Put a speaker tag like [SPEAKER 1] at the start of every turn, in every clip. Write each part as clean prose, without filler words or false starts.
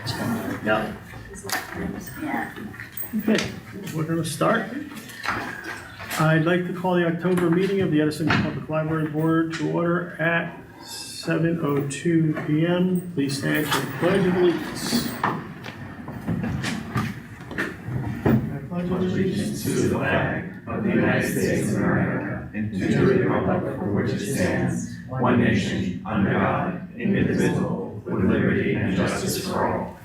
[SPEAKER 1] Yeah.
[SPEAKER 2] Yeah.
[SPEAKER 1] Okay, we're gonna start. I'd like to call the October meeting of the Edison Public Library Board to order at 7:02 PM. Please stand for the pledge of allegiance. I pledge allegiance
[SPEAKER 3] To the flag of the United States of America and to the republic for which it stands, one nation, under God, indivisible, with liberty and justice for all.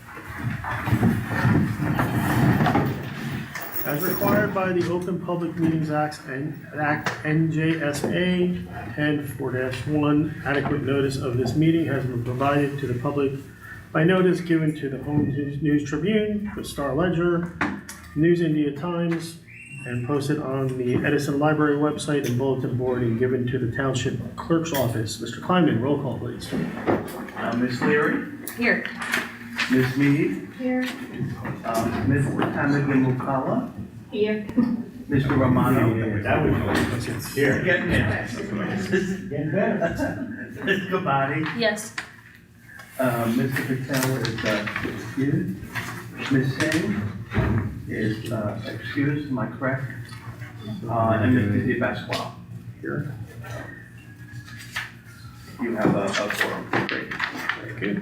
[SPEAKER 1] As required by the Open Public Meetings Act NJSA 10-4-1, adequate notice of this meeting has been provided to the public by notice given to the Home News Tribune, the Star Ledger, News India Times, and posted on the Edison Library website and bulletin board and given to the Township Clerk's office. Mr. Kleinman, roll call, please.
[SPEAKER 4] Ms. Leary,
[SPEAKER 2] Here.
[SPEAKER 4] Ms. Mead,
[SPEAKER 2] Here.
[SPEAKER 4] Ms. Tamagimukala,
[SPEAKER 2] Here.
[SPEAKER 4] Mr. Romano.
[SPEAKER 3] That was
[SPEAKER 4] Here. Getting there. Getting better. Ms. Gabati,
[SPEAKER 2] Yes.
[SPEAKER 4] Mr. Patel is excused. Ms. Singh is excused, am I correct? And Mr. DeBasquale.
[SPEAKER 1] Here.
[SPEAKER 4] You have a forum. Great.
[SPEAKER 1] Thank you.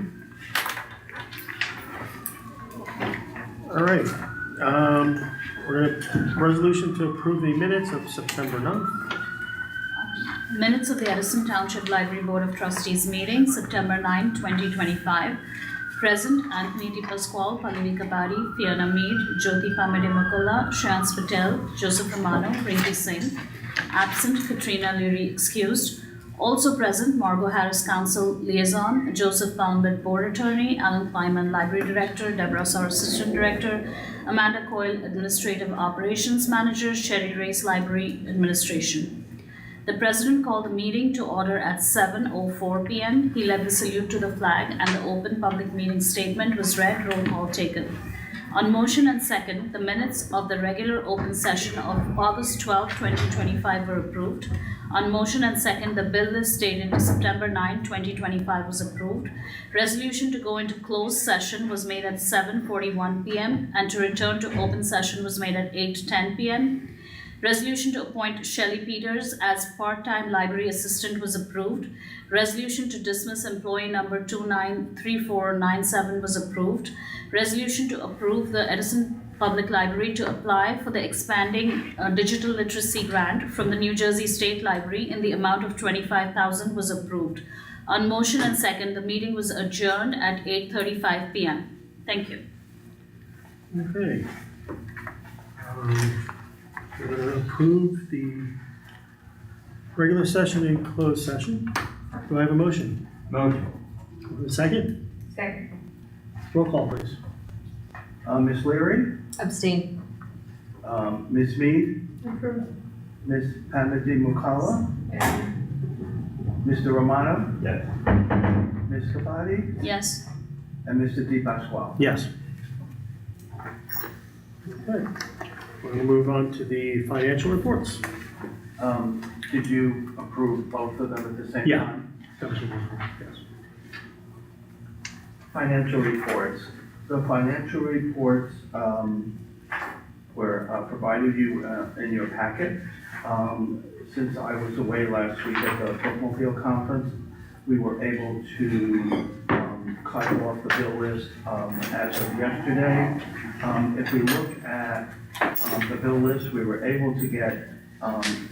[SPEAKER 1] All right. We're gonna, resolution to approve the minutes of September 9th.
[SPEAKER 2] Minutes of the Edison Township Library Board of Trustees meeting, September 9, 2025. Present, Anthony Di Pasquale, Pallavi Kabadi, Fiona Mead, Jyoti Pamade Shreyans Patel, Joseph Romano, Rinki Singh. Absent, Katrina Leary excused. Also present, Margot Harris, Council Liaison, Joseph Falmouth, Board Attorney, Alan Kleiman, Library Director, Deborah Saur, Assistant Director, Amanda Coyle, Administrative Operations Manager, Sherry Race, Library Administration. The President called the meeting to order at 7:04 PM. He led the salute to the flag and the open public meeting statement was read, roll call taken. On motion and second, the minutes of the regular open session of August 12, 2025 were approved. On motion and second, the bill list dated September 9, 2025 was approved. Resolution to go into closed session was made at 7:41 PM and to return to open session was made at 8:10 PM. Resolution to appoint Shelley Peters as part-time library assistant was approved. Resolution to dismiss employee number 293497 was approved. Resolution to approve the Edison Public Library to apply for the expanding digital literacy grant from the New Jersey State Library in the amount of $25,000 was approved. On motion and second, the meeting was adjourned at 8:35 PM. Thank you.
[SPEAKER 1] Okay. We're going to approve the regular session and closed session. Do I have a motion?
[SPEAKER 4] Motion.
[SPEAKER 1] A second?
[SPEAKER 5] Second.
[SPEAKER 1] Roll call, please.
[SPEAKER 4] Ms. Leary,
[SPEAKER 5] Abstain.
[SPEAKER 4] Ms. Mead,
[SPEAKER 5] Approve.
[SPEAKER 4] Ms. Pamadimukala, Mr. Romano,
[SPEAKER 3] Yes.
[SPEAKER 4] Ms. Gabati,
[SPEAKER 2] Yes.
[SPEAKER 4] and Mr. DeBasquale.
[SPEAKER 1] Yes. Okay. We're going to move on to the financial reports.
[SPEAKER 4] Did you approve both of them at the same
[SPEAKER 1] Yeah.
[SPEAKER 4] time?
[SPEAKER 1] Yes.
[SPEAKER 4] Financial reports. The financial reports were provided you in your packet. Since I was away last week at the Bookmobile Conference, we were able to cut off the bill list as of yesterday. If we look at the bill list, we were able to get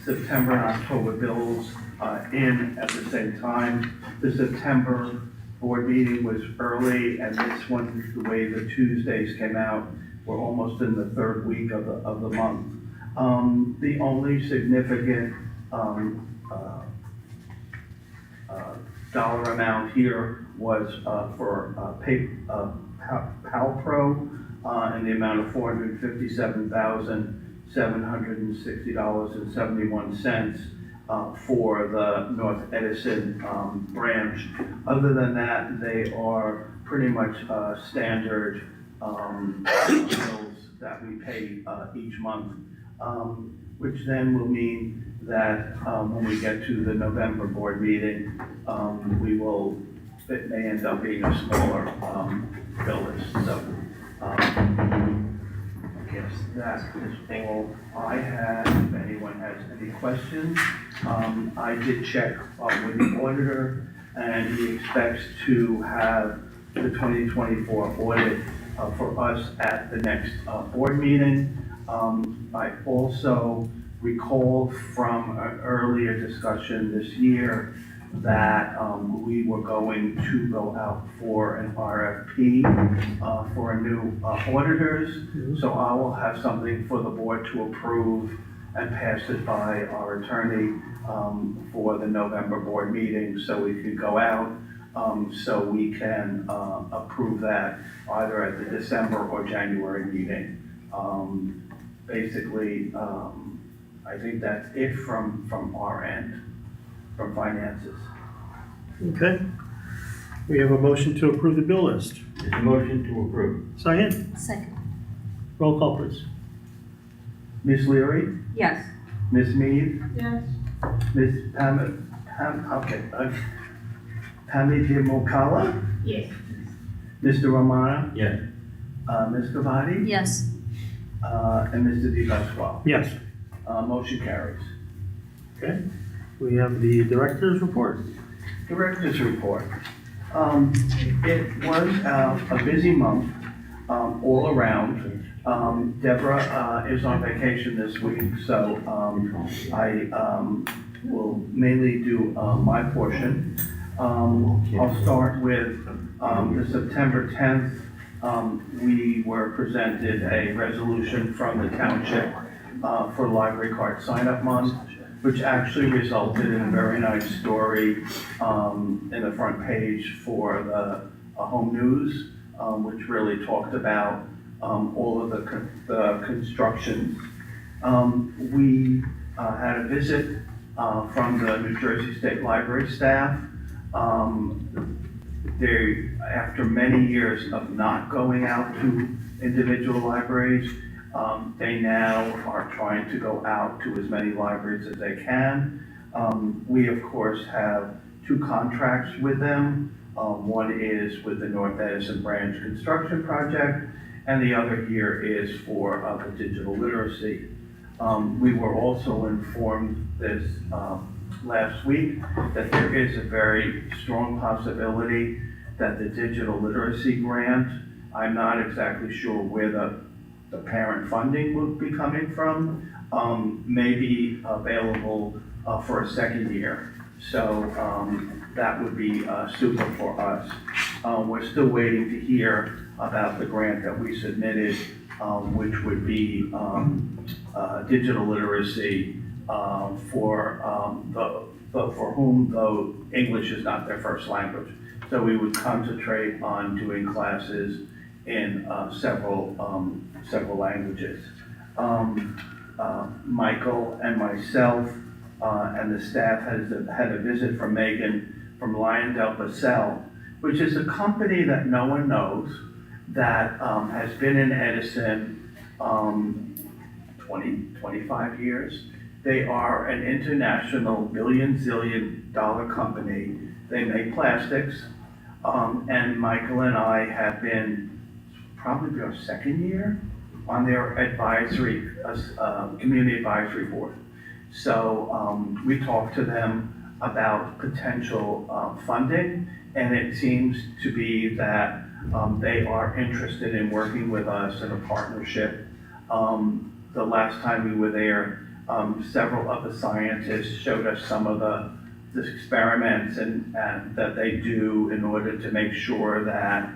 [SPEAKER 4] September and October bills in at the same time. The September board meeting was early, and this one, the way the Tuesdays came out, we're almost in the third week of the month. The only significant dollar amount here was for Palpro in the amount of $457,760.71 for the North Edison branch. Other than that, they are pretty much standard bills that we pay each month, which then will mean that when we get to the November board meeting, it may end up being a smaller bill list. So, I guess that is all I had. If anyone has any questions, I did check with the auditor, and he expects to have the 2024 audit for us at the next board meeting. I also recalled from an earlier discussion this year that we were going to go out for an RFP for a new auditors. So I will have something for the board to approve and pass it by our attorney for the November board meeting, so we can go out, so we can approve that either at the December or January meeting. Basically, I think that's it from our end, from finances.
[SPEAKER 1] Okay. We have a motion to approve the bill list.
[SPEAKER 3] Is a motion to approve?
[SPEAKER 1] Second,
[SPEAKER 2] Second.
[SPEAKER 1] roll call please.
[SPEAKER 4] Ms. Leary,
[SPEAKER 2] Yes.
[SPEAKER 4] Ms. Mead,
[SPEAKER 2] Yes.
[SPEAKER 4] Ms. Pammy Dimokala,
[SPEAKER 2] Yes.
[SPEAKER 4] Mr. Romano,
[SPEAKER 3] Yes.
[SPEAKER 4] Ms. Gavati,
[SPEAKER 2] Yes.
[SPEAKER 4] and Mr. Di Pasquale.
[SPEAKER 1] Yes.
[SPEAKER 4] Motion carries.
[SPEAKER 1] Okay. We have the director's report.
[SPEAKER 4] Director's report. It was a busy month all around. Deborah is on vacation this week, so I will mainly do my portion. I'll start with the September 10th. We were presented a resolution from the township for Library Card Sign-Up Month, which actually resulted in a very nice story in the front page for the home news, which really talked about all of the construction. We had a visit from the New Jersey State Library staff. After many years of not going out to individual libraries, they now are trying to go out to as many libraries as they can. We, of course, have 2 contracts with them. One is with the North Edison Branch Construction Project, and the other here is for the digital literacy. We were also informed this last week that there is a very strong possibility that the digital literacy grant, I'm not exactly sure where the parent funding will be coming from, may be available for a second year. So that would be super for us. We're still waiting to hear about the grant that we submitted, which would be digital literacy for whom, though English is not their first language. So we would concentrate on doing classes in several languages. Michael and myself and the staff had a visit from Megan from Lyondell Basell, which is a company that no one knows, that has been in Edison 25 years. They are an international zillion dollar company. They make plastics, and Michael and I have been probably our second year on their advisory, community advisory board. So we talked to them about potential funding, and it seems to be that they are interested in working with us in a partnership. The last time we were there, several of the scientists showed us some of the experiments and that they do in order to make sure that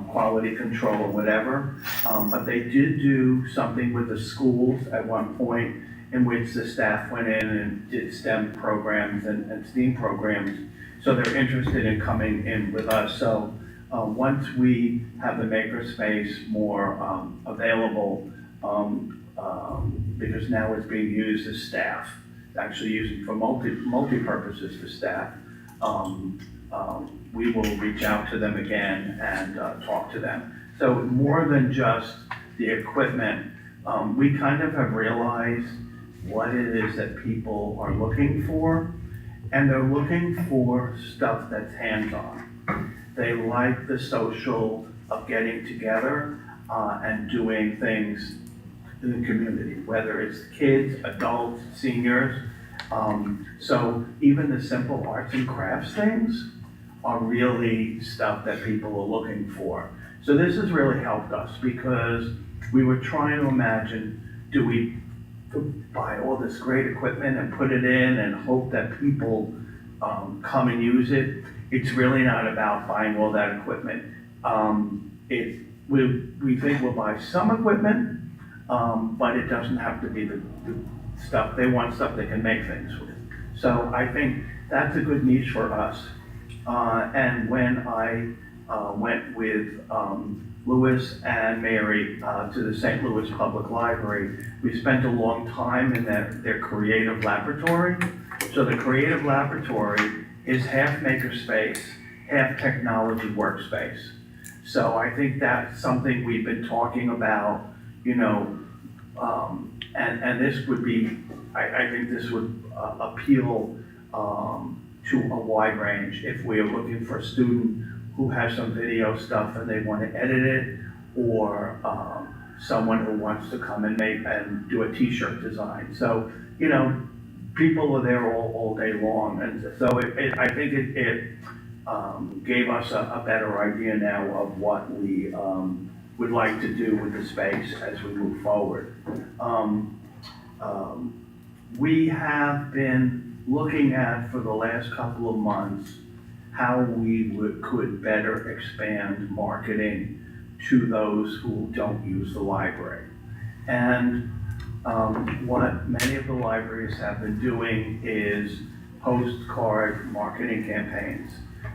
[SPEAKER 4] quality control or whatever. But they did do something with the schools at one point in which the staff went in and did STEM programs and STEAM programs. So they're interested in coming in with us. So once we have the makerspace more available, because now it's being used as staff, actually using for multi-purposes for staff, we will reach out to them again and talk to them. So more than just the equipment, we kind of have realized what it is that people are looking for, and they're looking for stuff that's hands-on. They like the social of getting together and doing things in the community, whether it's kids, adults, seniors. So even the simple arts and crafts things are really stuff that people are looking for. So this has really helped us because we were trying to imagine, do we buy all this great equipment and put it in and hope that people come and use it? It's really not about buying all that equipment. We think we'll buy some equipment, but it doesn't have to be the stuff. They want stuff they can make things with. So I think that's a good niche for us. And when I went with Louis and Mary to the St. Louis Public Library, we spent a long time in their creative laboratory. So the creative laboratory is half makerspace, half technology workspace. So I think that's something we've been talking about, you know, and this would be, I think this would appeal to a wide range. If we are looking for a student who has some video stuff and they want to edit it, or someone who wants to come and do a t-shirt design. So, you know, people are there all day long. And so I think it gave us a better idea now of what we would like to do with the space as we move forward. We have been looking at, for the last couple of months, how we could better expand marketing to those who don't use the library. And what many of the libraries have been doing is postcard marketing campaigns.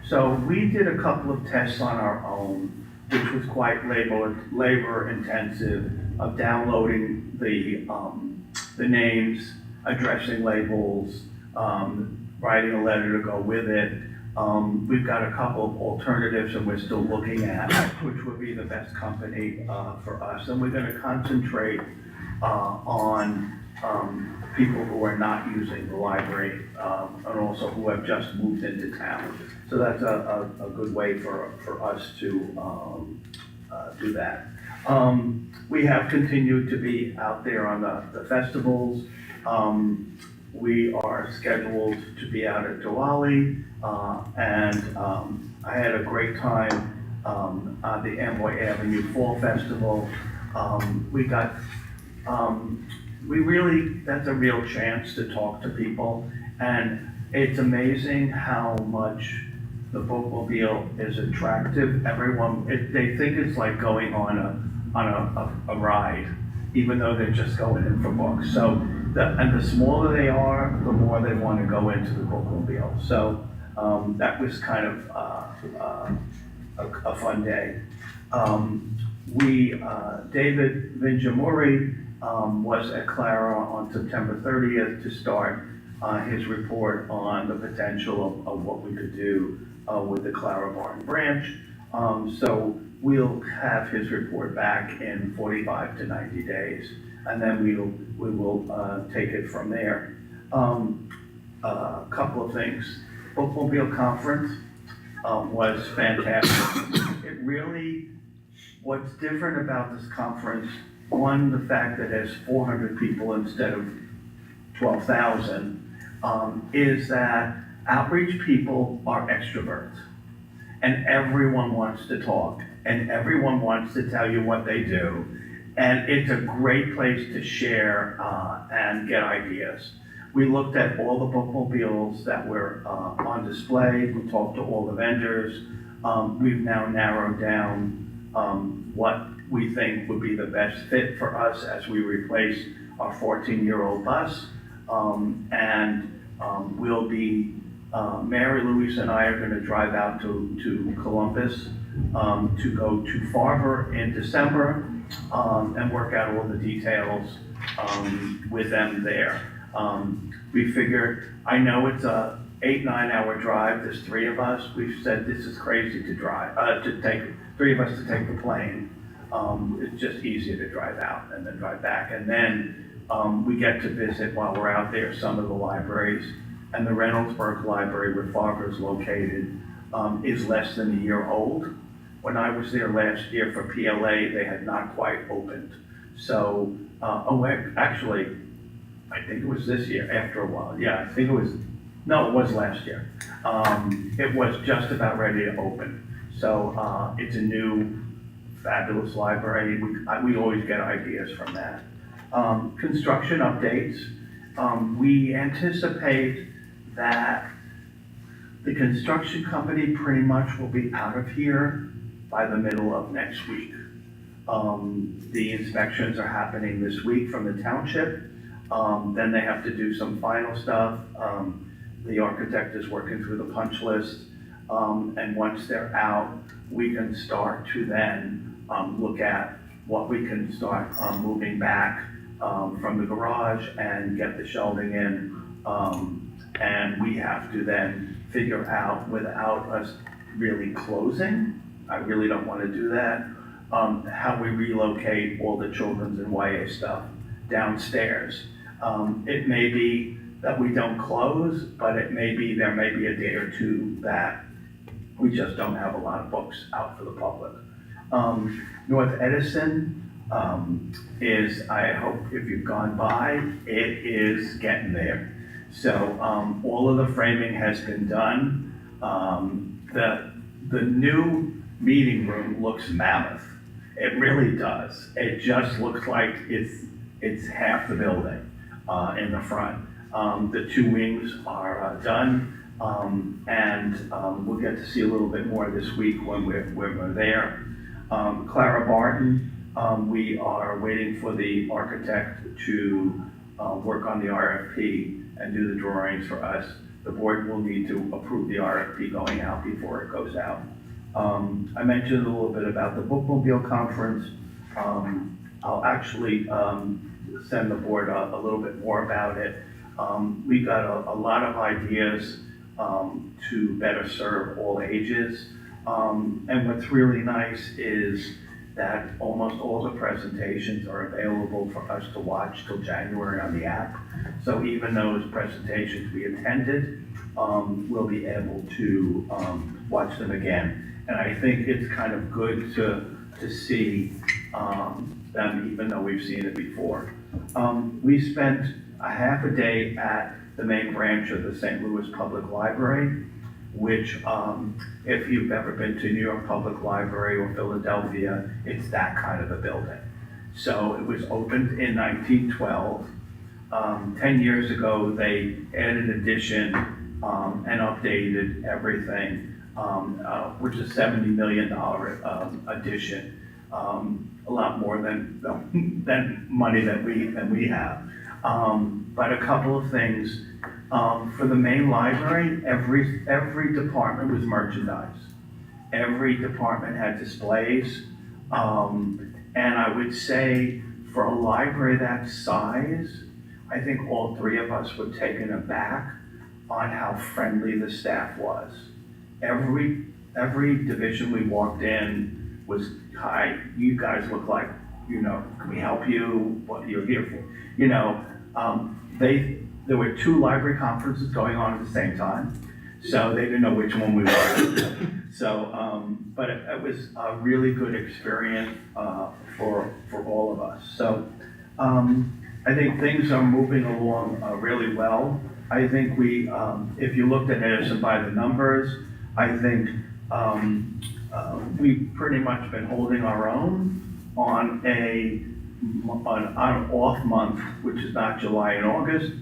[SPEAKER 4] So we did a couple of tests on our own, which was quite labor intensive, of downloading the names, addressing labels, writing a letter to go with it. We've got a couple of alternatives and we're still looking at which would be the best company for us. And we're going to concentrate on people who are not using the library and also who have just moved into town. So that's a good way for us to do that. We have continued to be out there on the festivals. We are scheduled to be out at Diwali, and I had a great time at the Amboy Avenue Fall Festival. That's a real chance to talk to people, and it's amazing how much the bookmobile is attractive. Everyone, they think it's like going on a ride, even though they're just going in for books. So, the smaller they are, the more they want to go into the bookmobile. So that was kind of a fun day. David Vinjamuri was at Clara on September 30th to start his report on the potential of what we could do with the Clara Barton branch. So we'll have his report back in 45 to 90 days, and then we will take it from there. A couple of things. Bookmobile Conference was fantastic. It really, what's different about this conference, one, the fact that it has 400 people instead of 12,000, is that outreach people are extroverts. And everyone wants to talk, and everyone wants to tell you what they do. And it's a great place to share and get ideas. We looked at all the bookmobiles that were on display. We talked to all the vendors. We've now narrowed down what we think would be the best fit for us as we replace our 14-year-old bus. We'll be, Mary Louise and I are going to drive out to Columbus to go to Farber in December and work out all the details with them there. We figured, I know it's a 8-9 hour drive, there's 3 of us. We've said this is crazy to drive, to take 3 of us to take the plane. It's just easier to drive out and then drive back. And then we get to visit while we're out there some of the libraries. And the Reynoldsburg Library, where Farber is located, is less than a year old. When I was there last year for PLA, they had not quite opened. So, actually, I think it was this year after a while. Yeah, I think it was, no, it was last year. It was just about ready to open. So it's a new fabulous library. We always get ideas from that. Construction updates. We anticipate that the construction company pretty much will be out of here by the middle of next week. The inspections are happening this week from the township. Then they have to do some final stuff. The architect is working through the punch list. And once they're out, we can start to then look at what we can start moving back from the garage and get the shelving in. And we have to then figure out, without us really closing, I really don't want to do that, how we relocate all the children's and YA stuff downstairs. It may be that we don't close, but there may be a day or two that we just don't have a lot of books out for the public. North Edison is, I hope if you've gone by, it is getting there. So all of the framing has been done. The new meeting room looks mammoth. It really does. It just looks like it's half the building in the front. The two wings are done. And we'll get to see a little bit more this week when we're there. Clara Barton, we are waiting for the architect to work on the RFP and do the drawings for us. The board will need to approve the RFP going out before it goes out. I mentioned a little bit about the bookmobile conference. I'll actually send the board a little bit more about it. We got a lot of ideas to better serve all ages. And what's really nice is that almost all the presentations are available for us to watch till January on the app. So even those presentations we attended, we'll be able to watch them again. And I think it's kind of good to see them, even though we've seen it before. We spent a half a day at the main branch of the St. Louis Public Library, which if you've ever been to New York Public Library or Philadelphia, it's that kind of a building. So it was opened in 1912. 10 years ago, they added addition and updated everything, which is a $70 million addition, a lot more than money that we have. But a couple of things. For the main library, every department was merchandise. Every department had displays. And I would say for a library that size, I think all three of us were taken aback on how friendly the staff was. Every division we walked in was, hi, you guys look like, can we help you? What you're here for? There were two library conferences going on at the same time, so they didn't know which one we were. So, but it was a really good experience for all of us. So, I think things are moving along really well. I think if you looked at Edison by the numbers, I think we've pretty much been holding our own on an off month, which is not July and August.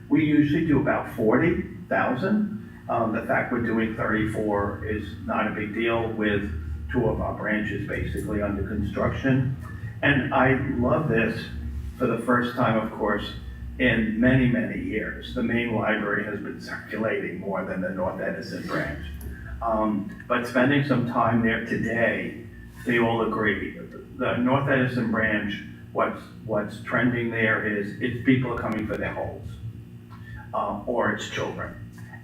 [SPEAKER 4] We usually do about 40,000. The fact we're doing 34 is not a big deal with two of our branches basically under construction. And I love this for the first time, of course, in many, many years. The main library has been circulating more than the North Edison branch. But spending some time there today, they all agree. The North Edison branch, what's trending there is it's people are coming for their holds. Or it's children.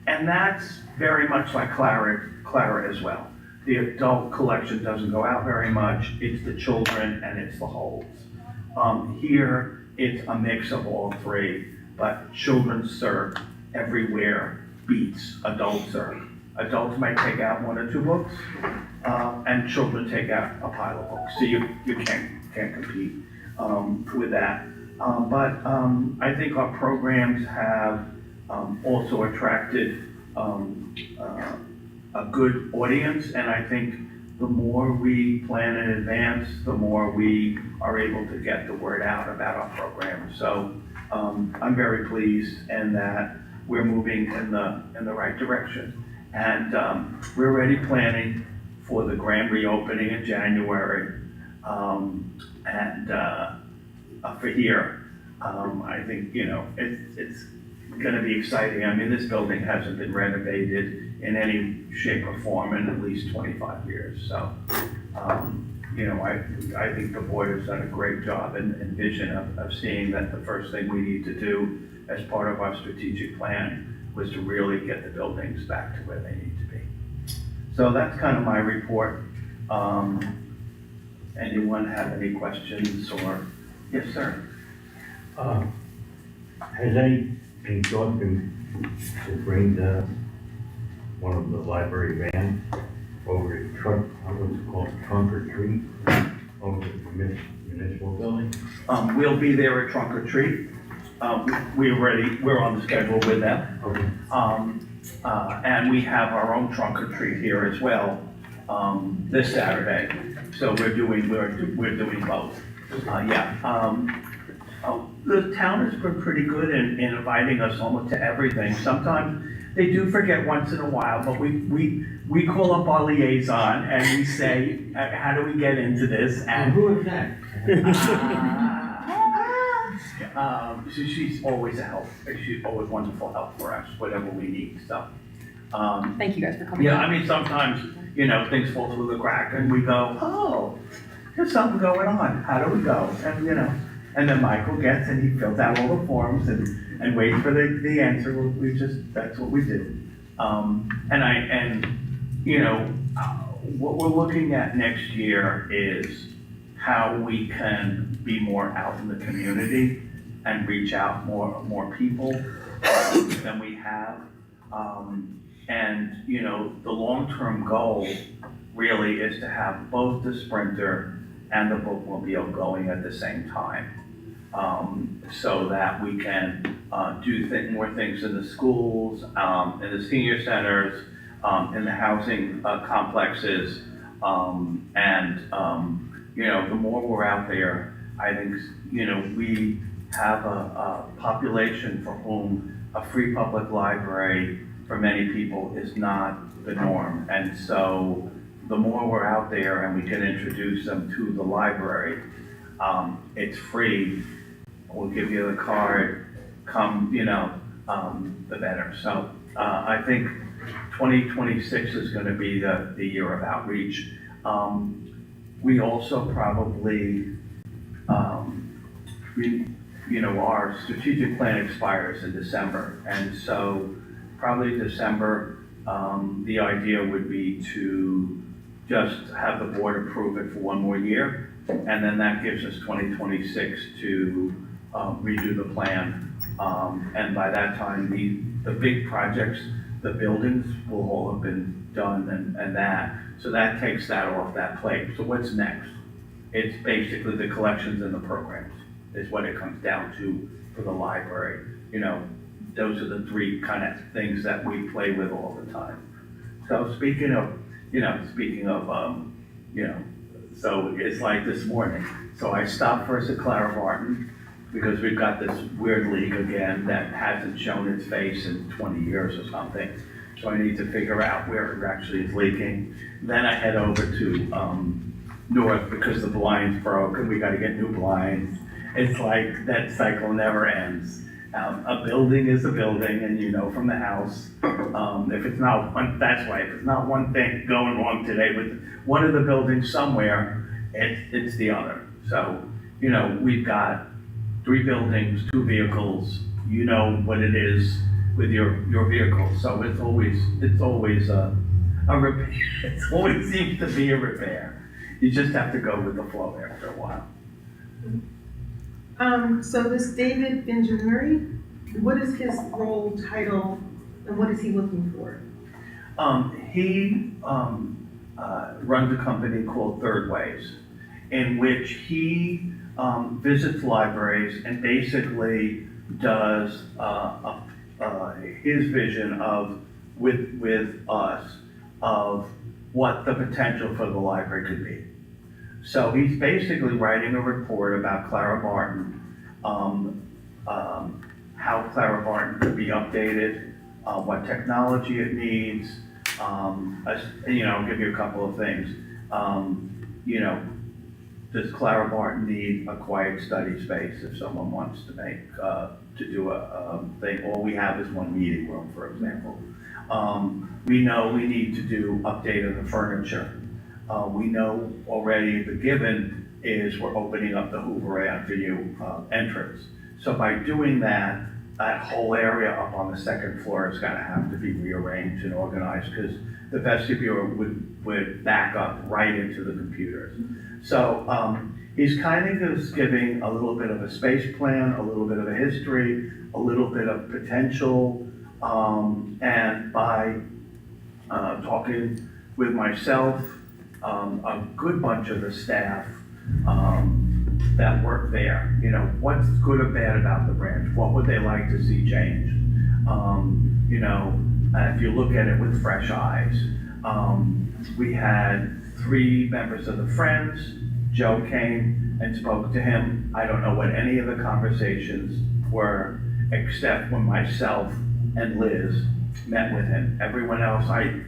[SPEAKER 4] And that's very much like Clara as well. The adult collection doesn't go out very much. It's the children and it's the holds. Here, it's a mix of all three, but children's serve everywhere beats adult serve. adults might take out 1 or 2 books, and children take out a pile of books. So you can't compete with that. But I think our programs have also attracted a good audience, and I think the more we plan in advance, the more we are able to get the word out about our program. So I'm very pleased and that we're moving in the right direction. And we're already planning for the grand reopening in January, and for here. I think, it's gonna be exciting. I mean, this building hasn't been renovated in any shape or form in at least 25 years. So, I think the board has done a great job and vision of seeing that the first thing we need to do as part of our strategic plan was to really get the buildings back to where they need to be. So that's kind of my report. Anyone have any questions or, yes, sir?
[SPEAKER 5] Has any thought to bring one of the library vans over to trunk or treat over to the municipal building?
[SPEAKER 4] We'll be there at trunk or treat. We're on the schedule with them.
[SPEAKER 5] Okay.
[SPEAKER 4] And we have our own trunk or treat here as well, this Saturday. So we're doing both. The town has been pretty good in inviting us almost to everything. Sometimes they do forget once in a while, but we call up our liaison and we say, how do we get into this?
[SPEAKER 5] And who is that?
[SPEAKER 4] So she's always a help. She's always wonderful help for us, whatever we need, so.
[SPEAKER 6] Thank you guys for coming.
[SPEAKER 4] Yeah, I mean, sometimes, things fall through the crack and we go, oh, there's something going on. How do we go? And then Michael gets and he fills out all the forms and waits for the answer. That's what we do. What we're looking at next year is how we can be more out in the community and reach out more people than we have. The long-term goal really is to have both the Sprinter and the bookmobile going at the same time, so that we can do more things in the schools, in the senior centers, in the housing complexes, the more we're out there, I think, we have a population for whom a free public library for many people is not the norm. And so the more we're out there and we can introduce them to the library, it's free, we'll give you the card, come, the better. So I think 2026 is going to be the year of outreach. We also probably, our strategic plan expires in December, and so probably December, the idea would be to just have the board approve it for 1 more year, and then that gives us 2026 to redo the plan. And by that time, the big projects, the buildings will all have been done and that. So that takes that off that plate. So what's next? It's basically the collections and the programs is what it comes down to for the library. Those are the 3 kind of things that we play with all the time. So speaking of, so it's like this morning. So I stopped first at Clara Barton because we've got this weird leak again that hasn't shown its face in 20 years or something. So I need to figure out where it actually is leaking. Then I head over to North because the blinds broke and we got to get new blinds. It's like that cycle never ends. A building is a building, and from the house, if it's not one, that's right, if it's not one thing going wrong today with one of the buildings somewhere, it's the other. So, we've got 3 buildings, 2 vehicles, what it is with your vehicle. So it's always a repair. It always seems to be a repair. You just have to go with the flow after a while.
[SPEAKER 6] So this David Benjaminuri, what is his role, title, and what is he looking for?
[SPEAKER 4] He runs a company called Third Ways, in which he visits libraries and basically does his vision of, with us, of what the potential for the library could be. So he's basically writing a report about Clara Barton, how Clara Barton could be updated, what technology it needs. I'll give you a couple of things. Does Clara Barton need a quiet study space if someone wants to do a thing? All we have is one meeting room, for example. We know we need to do update of the furniture. We know already the given is we're opening up the Hoover Avenue entrance. So by doing that, that whole area up on the second floor is gonna have to be rearranged and organized because the vestibule would back up right into the computers. So he's kind of just giving a little bit of a space plan, a little bit of a history, a little bit of potential, and by talking with myself, a good bunch of the staff that work there, what's good or bad about the branch? What would they like to see changed? If you look at it with fresh eyes, we had 3 members of the Friends. Joe came and spoke to him. I don't know what any of the conversations were, except when myself and Liz met with him. Everyone else, I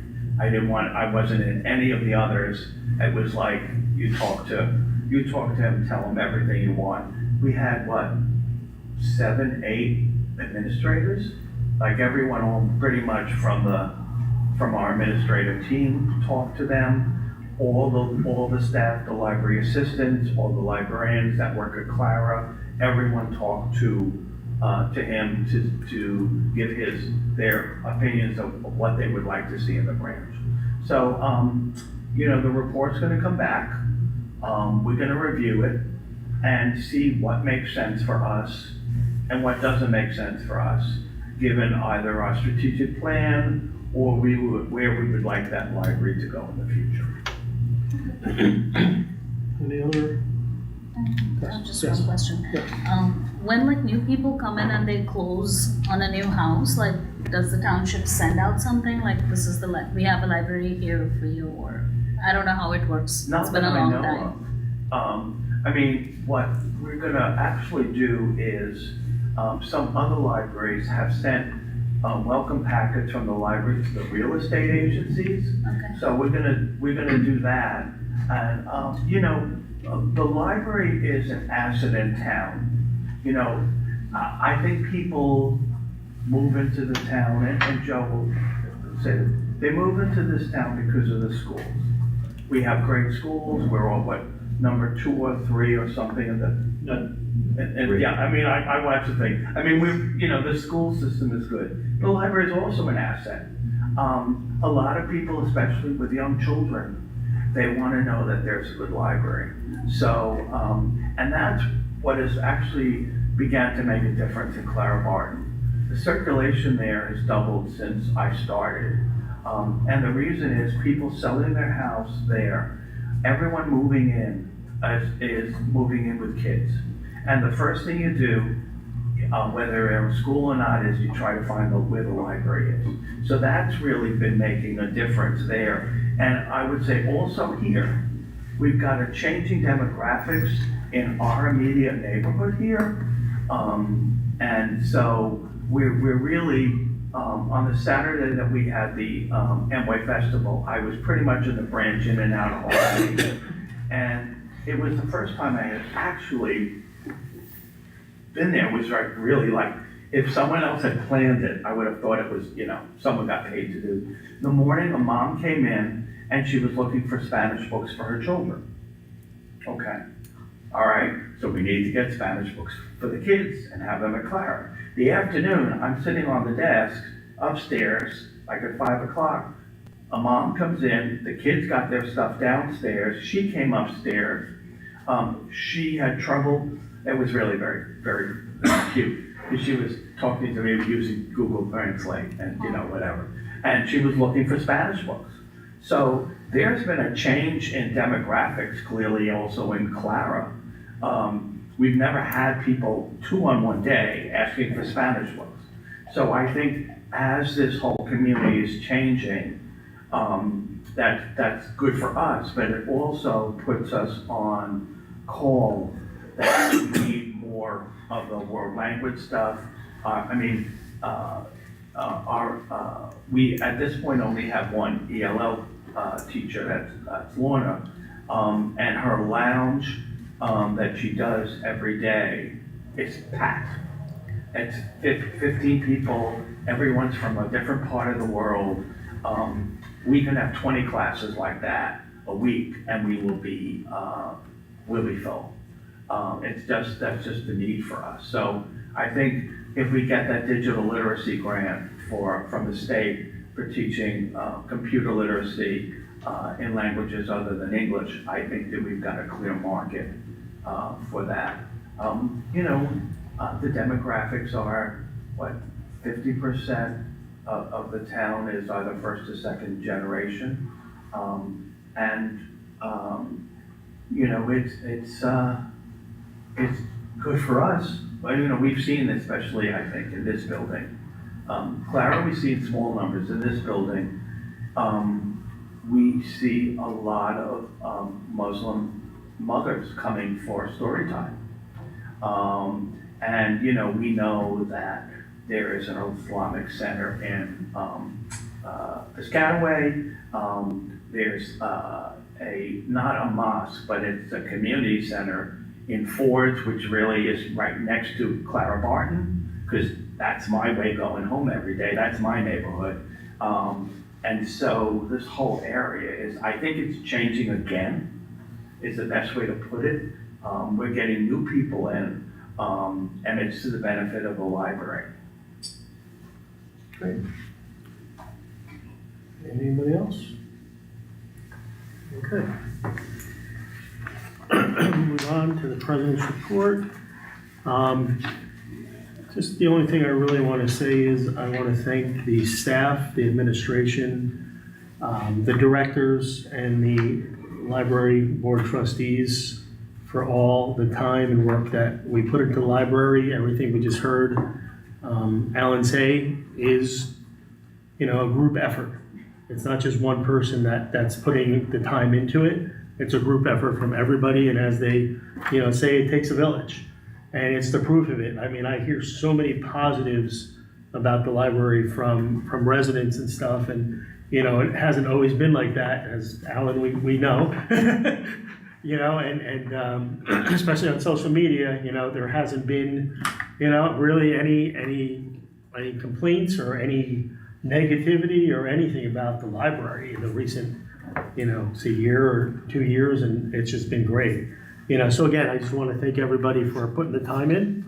[SPEAKER 4] wasn't in any of the others. It was like, you talk to him, tell him everything you want. We had, 7, 8 administrators? Like everyone, all pretty much from our administrative team talked to them. All the staff, the library assistants, all the librarians that work at Clara, everyone talked to him to give their opinions of what they would like to see in the branch. So, the report's gonna come back. We're gonna review it and see what makes sense for us and what doesn't make sense for us, given either our strategic plan or where we would like that library to go in the future.
[SPEAKER 1] Any other?
[SPEAKER 2] Just
[SPEAKER 1] Yes.
[SPEAKER 2] one question.
[SPEAKER 1] Yeah.
[SPEAKER 2] When new people come in and they close on a new house, does the township send out something like this is we have a library here for you, or I don't know how it works.
[SPEAKER 4] Not
[SPEAKER 2] It's been a
[SPEAKER 4] that I
[SPEAKER 2] long
[SPEAKER 4] know
[SPEAKER 2] time.
[SPEAKER 4] of. What we're gonna actually do is, some other libraries have sent welcome packets from the library to the real estate agencies.
[SPEAKER 2] Okay.
[SPEAKER 4] So we're gonna do that. And, the library is an asset in town. I think people move into the town, and Joe will say, they move into this town because of the schools. We have great schools, we're all, number 2 or 3 or something in the, yeah, I watch the thing. The school system is good. The library is also an asset. A lot of people, especially with young children, they want to know that there's a good library. So, and that's what has actually began to make a difference in Clara Barton. The circulation there has doubled since I started. And the reason is people selling their house there, everyone moving in is moving in with kids. And the first thing you do, whether you're in school or not, is you try to find where the library is. So that's really been making a difference there. And I would say also here, we've got a changing demographics in our immediate neighborhood here. And so we're really, on the Saturday that we had the Amway Festival, I was pretty much in the branch in and out of Albany. And it was the first time I had actually been there. It was really if someone else had planned it, I would have thought it was, someone got paid to do. In the morning, a mom came in and she was looking for Spanish books for her children. Okay, all right, so we need to get Spanish books for the kids and have them at Clara. The afternoon, I'm sitting on the desk upstairs, at 5 o'clock. A mom comes in, the kids got their stuff downstairs, she came upstairs. She had trouble. It was really very, very cute. She was talking to me using Google Translate and whatever. and she was looking for Spanish books. So there's been a change in demographics, clearly also in Clara. We've never had people 2 on one day asking for Spanish books. So I think as this whole community is changing, that's good for us, but it also puts us on call that we need more of the world language stuff. We at this point only have one ELL teacher, that's Lorna, and her lounge that she does every day is packed. It's 15 people, everyone's from a different part of the world. We can have 20 classes like that a week, and we will be full. That's just the need for us. So I think if we get that digital literacy grant from the state for teaching computer literacy in languages other than English, I think that we've got a clear market for that. The demographics are, 50% of the town is either first or second generation. It's good for us. But, we've seen, especially I think in this building, Clara, we see in small numbers. In this building, we see a lot of Muslim mothers coming for story time. We know that there is an Islamic center in Piscataway. There's not a mosque, but it's a community center in Fords, which really is right next to Clara Barton, because that's my way going home every day. That's my neighborhood. And so this whole area I think it's changing again, is the best way to put it. We're getting new people in, and it's to the benefit of the library.
[SPEAKER 1] Great. Anybody else? Okay. Move on to the president's report. Just the only thing I really want to say is I want to thank the staff, the administration, the directors, and the library board trustees for all the time and work that we put into the library. Everything we just heard Alan say is, a group effort. It's not just one person that's putting the time into it. It's a group effort from everybody, and as they, say, it takes a village, and it's the proof of it. I mean, I hear so many positives about the library from residents and stuff, and it hasn't always been like that, as Alan we know, and especially on social media, there hasn't been, really any complaints or any negativity or anything about the library in the recent, say year or 2 years, and it's just been great. So again, I just want to thank everybody for putting the time in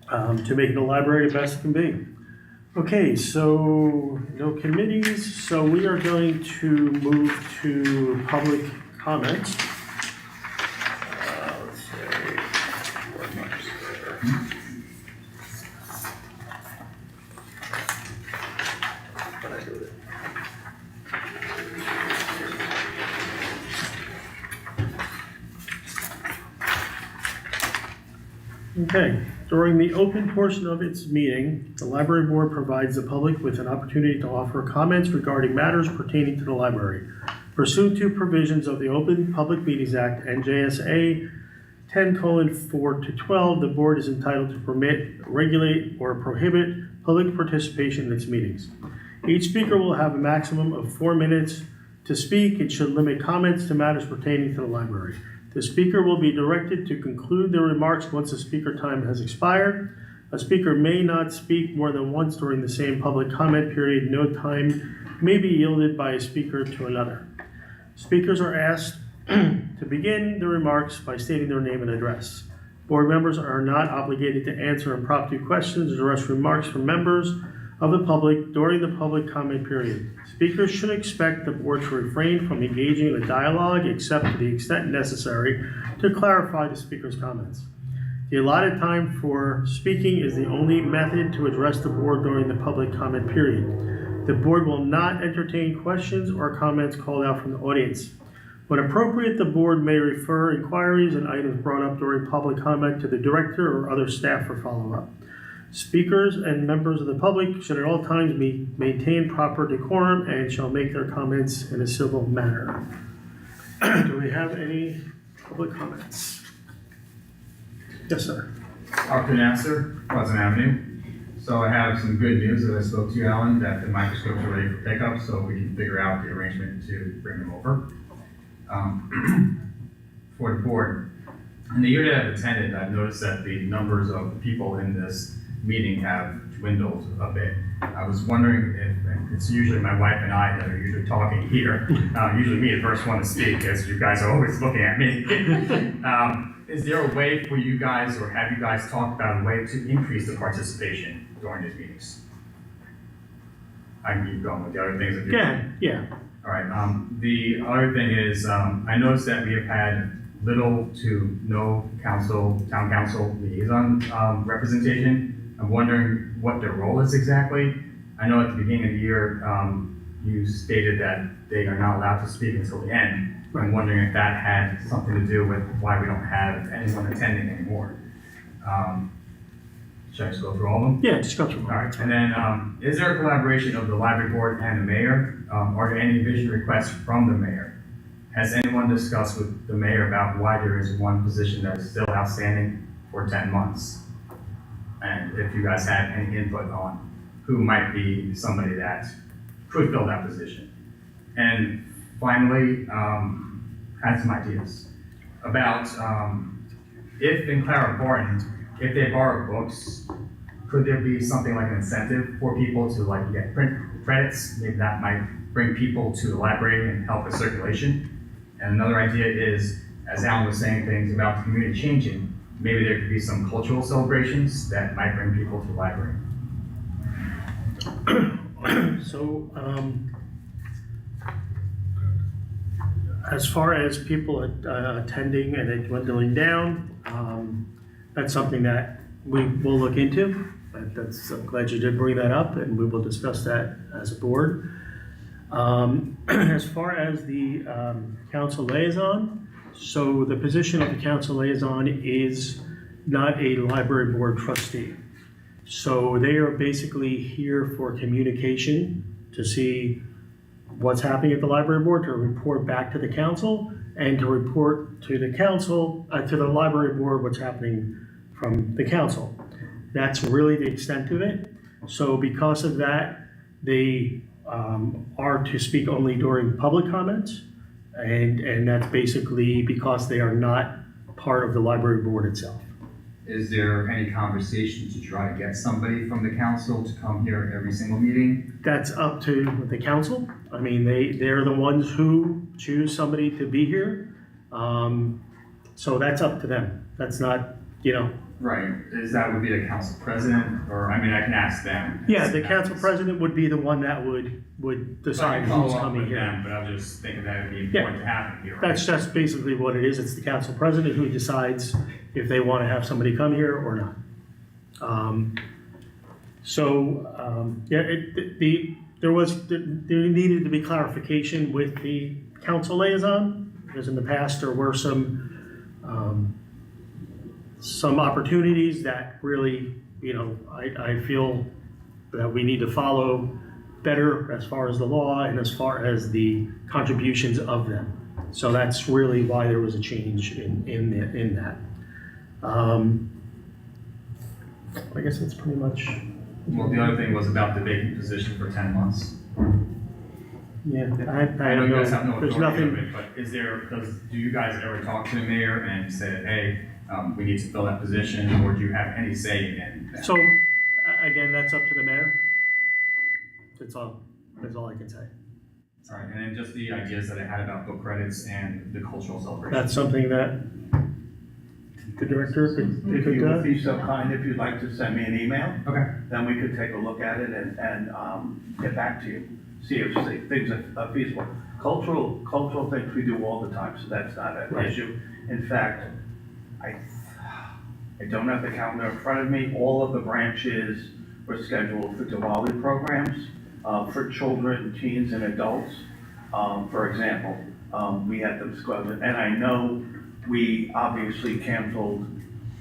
[SPEAKER 1] to making the library the best it can be. Okay, so no committees, so we are going to move to public comments. Let's see, where am I? Okay, during the open portion of its meeting, the library board provides the public with an opportunity to offer comments regarding matters pertaining to the library. Pursuant to provisions of the Open Public Meetings Act, NJSA 10:4-12, the board is entitled to permit, regulate, or prohibit public participation in its meetings. Each speaker will have a maximum of 4 minutes to speak and should limit comments to matters pertaining to the library. The speaker will be directed to conclude their remarks once the speaker time has expired. A speaker may not speak more than once during the same public comment period. No time may be yielded by a speaker to another. Speakers are asked to begin their remarks by stating their name and address. Board members are not obligated to answer impromptu questions or address remarks from members of the public during the public comment period. Speakers should expect the board to refrain from engaging in a dialogue except to the extent necessary to clarify the speaker's comments. The allotted time for speaking is the only method to address the board during the public comment period. The board will not entertain questions or comments called out from the audience. When appropriate, the board may refer inquiries and items brought up during public comment to the director or other staff for follow-up. Speakers and members of the public should at all times maintain proper decorum and shall make their comments in a civil manner. Do we have any public comments? Yes, sir.
[SPEAKER 7] Arthur Nasser, Pleasant Avenue. So I have some good news as I spoke to you, Alan, that the microscopes are ready for pickup, so we can figure out the arrangement to bring them over. For the board, in the year that I've attended, I've noticed that the numbers of people in this meeting have dwindled a bit. I was wondering if, it's usually my wife and I that are usually talking here, usually me the first one to speak, as you guys are always looking at me. Is there a way for you guys, or have you guys talked about a way to increase the participation during these meetings? I can keep going with the other things that you're
[SPEAKER 1] Yeah.
[SPEAKER 7] All right, the other thing is, I noticed that we have had little to no town council liaison representation. I'm wondering what their role is exactly. I know at the beginning of the year, you stated that they are not allowed to speak until the end. I'm wondering if that had something to do with why we don't have anyone attending anymore. Should I just go through all of them?
[SPEAKER 1] Yeah, just go through.
[SPEAKER 7] All right, and then is there a collaboration of the library board and the mayor? Are there any vision requests from the mayor? Has anyone discussed with the mayor about why there is one position that is still outstanding for 10 months? And if you guys have any input on who might be somebody that could fill that position. And finally, I had some ideas about if in Clara Barton, if they borrow books, could there be something like an incentive for people to like get print credits? Maybe that might bring people to the library and help with circulation. And another idea is, as Alan was saying things about the community changing, maybe there could be some cultural celebrations that might bring people to the library.
[SPEAKER 1] So, as far as people attending and it dwindling down, that's something that we will look into. I'm glad you did bring that up, and we will discuss that as a board. As far as the council liaison, so the position of the council liaison is not a library board trustee. So they are basically here for communication to see what's happening at the library board, to report back to the council, and to report to the council, to the library board, what's happening from the council. That's really the extent of it. So because of that, they are to speak only during public comments, and that's basically because they are not part of the library board itself.
[SPEAKER 7] Is there any conversation to try to get somebody from the council to come here every single meeting?
[SPEAKER 1] That's up to the council. I mean, they're the ones who choose somebody to be here. So that's up to them. That's not,
[SPEAKER 7] Right, that would be the council president, or, I mean, I can ask them.
[SPEAKER 1] Yeah, the council president would be the one that would decide who's coming here.
[SPEAKER 7] But I was just thinking that would be important to have here.
[SPEAKER 1] That's just basically what it is. It's the council president who decides if they want to have somebody come here or not. There needed to be clarification with the council liaison, because in the past there were some opportunities that really, I feel that we need to follow better as far as the law and as far as the contributions of them. So that's really why there was a change in that. I guess that's pretty much.
[SPEAKER 7] Well, the other thing was about the vacant position for 10 months.
[SPEAKER 1] Yeah,
[SPEAKER 7] I know you guys have no
[SPEAKER 1] there's
[SPEAKER 7] authority
[SPEAKER 1] nothing.
[SPEAKER 7] of it, but do you guys ever talk to the mayor and say, hey, we need to fill that position, or do you have any say in that?
[SPEAKER 1] So, again, that's up to the mayor. That's all I can say.
[SPEAKER 7] All right, and then just the ideas that I had about book credits and the cultural celebration.
[SPEAKER 1] That's something that the director
[SPEAKER 4] If
[SPEAKER 1] could
[SPEAKER 4] you would be so kind, if you'd like to send me an email,
[SPEAKER 7] Okay.
[SPEAKER 4] then we could take a look at it and get back to you, see if things are feasible. Cultural things we do all the time, so that's not an
[SPEAKER 1] Right.
[SPEAKER 4] issue. In fact, I don't have the calendar in front of me. All of the branches were scheduled for Diwali programs. for children, teens, and adults. For example, we had the disclosure, and I know we obviously canceled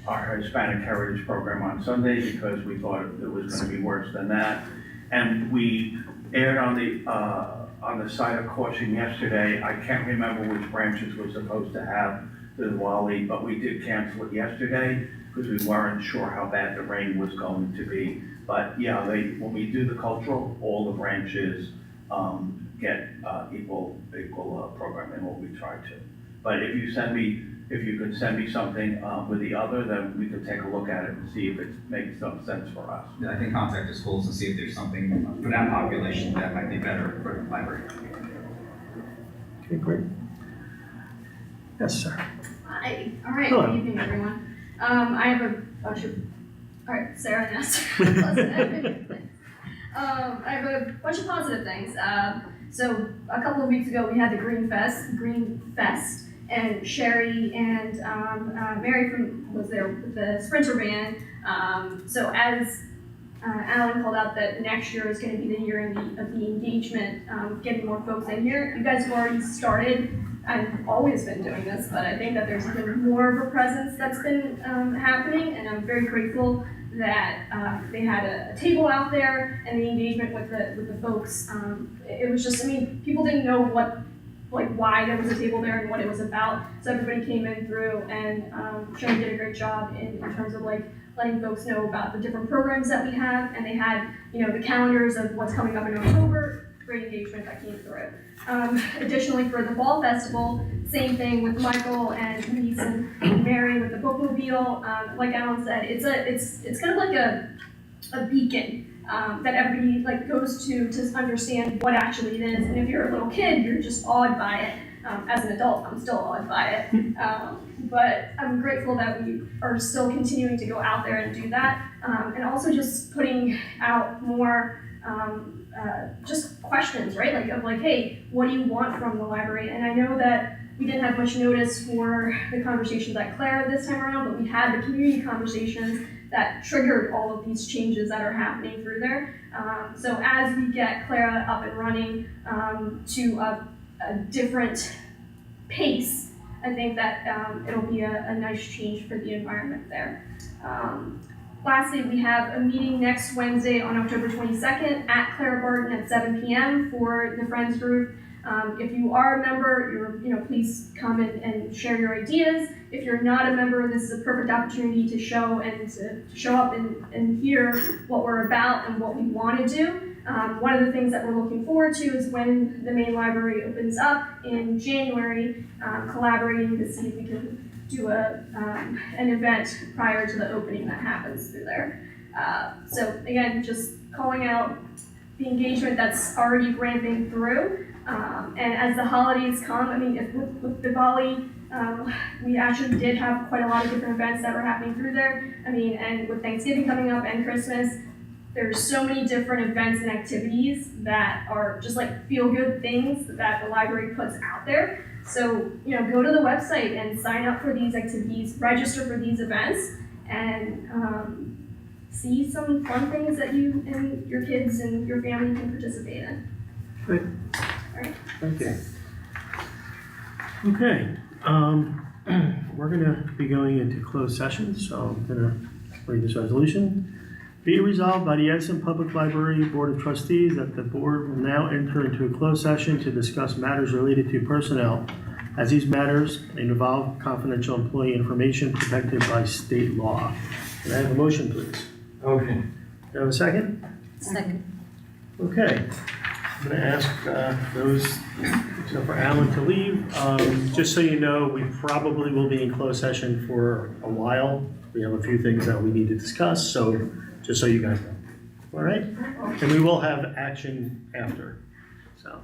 [SPEAKER 4] our Hispanic Heritage Program on Sunday because we thought it was going to be worse than that. And we erred on the side of caution yesterday. I can't remember which branches we're supposed to have the Diwali, but we did cancel it yesterday because we weren't sure how bad the rain was going to be. But yeah, when we do the cultural, all the branches get equal program, and what we try to. But if you could send me something with the other, then we could take a look at it and see if it makes some sense for us.
[SPEAKER 8] Yeah, I think contact the schools and see if there's something for that population that might be better for the library.
[SPEAKER 1] Okay, great. Yes, sir.
[SPEAKER 9] Hi. All right.
[SPEAKER 1] Hello.
[SPEAKER 9] Good evening, everyone. I have a bunch of. All right, Sarah and Esther. I have a bunch of positive things. So a couple of weeks ago, we had the Green Fest, and Sherry and Mary was there with the Sprinter van. So as Alan called out that next year is going to be the year of the engagement, getting more folks in here. You guys have already started. I've always been doing this, but I think that there's been more of a presence that's been happening, and I'm very grateful that they had a table out there and the engagement with the folks. It was just, I mean, people didn't know why there was a table there and what it was about, so everybody came in through, and Sherry did a great job in terms of letting folks know about the different programs that we have, and they had, the calendars of what's coming up in October. Great engagement that came through. Additionally, for the Fall Festival, same thing with Michael and Denise and Mary with the bookmobile. Like Alan said, it's kind of like a beacon that everybody goes to understand what actually it is. And if you're a little kid, you're just awed by it. As an adult, I'm still awed by it. But I'm grateful that we are still continuing to go out there and do that, and also just putting out more. Just questions, right? Hey, what do you want from the library? And I know that we didn't have much notice for the conversations at Clara this time around, but we had the community conversations that triggered all of these changes that are happening through there. So as we get Clara up and running to a different pace, I think that it'll be a nice change for the environment there. Lastly, we have a meeting next Wednesday on October 22nd at Clara Barton at 7 p.m. for the Friends group. If you are a member, please come and share your ideas. If you're not a member, this is a perfect opportunity to show up and hear what we're about and what we want to do. One of the things that we're looking forward to is when the main library opens up in January, collaborating to see if we can do an event prior to the opening that happens through there. So again, just calling out the engagement that's already ramping through. And as the holidays come, I mean, with Diwali, we actually did have quite a lot of different events that were happening through there. I mean, and with Thanksgiving coming up and Christmas, there's so many different events and activities that are just feel-good things that the library puts out there. So, go to the website and sign up for these activities, register for these events, and see some fun things that you and your kids and your family can participate in.
[SPEAKER 1] Great.
[SPEAKER 9] All right.
[SPEAKER 1] Thank you. Okay. We're going to be going into closed session, so I'm going to read this resolution. Be it resolved by the Edison Public Library Board of Trustees that the board will now enter into a closed session to discuss matters related to personnel, as these matters involve confidential employee information protected by state law. Can I have a motion, please?
[SPEAKER 5] Okay.
[SPEAKER 1] Do I have a second?
[SPEAKER 2] Second.
[SPEAKER 1] Okay. I'm going to ask those, except for Alan, to leave. Just so you know, we probably will be in closed session for a while. We have a few things that we need to discuss, so just so you guys know. All right? And we will have action after, so.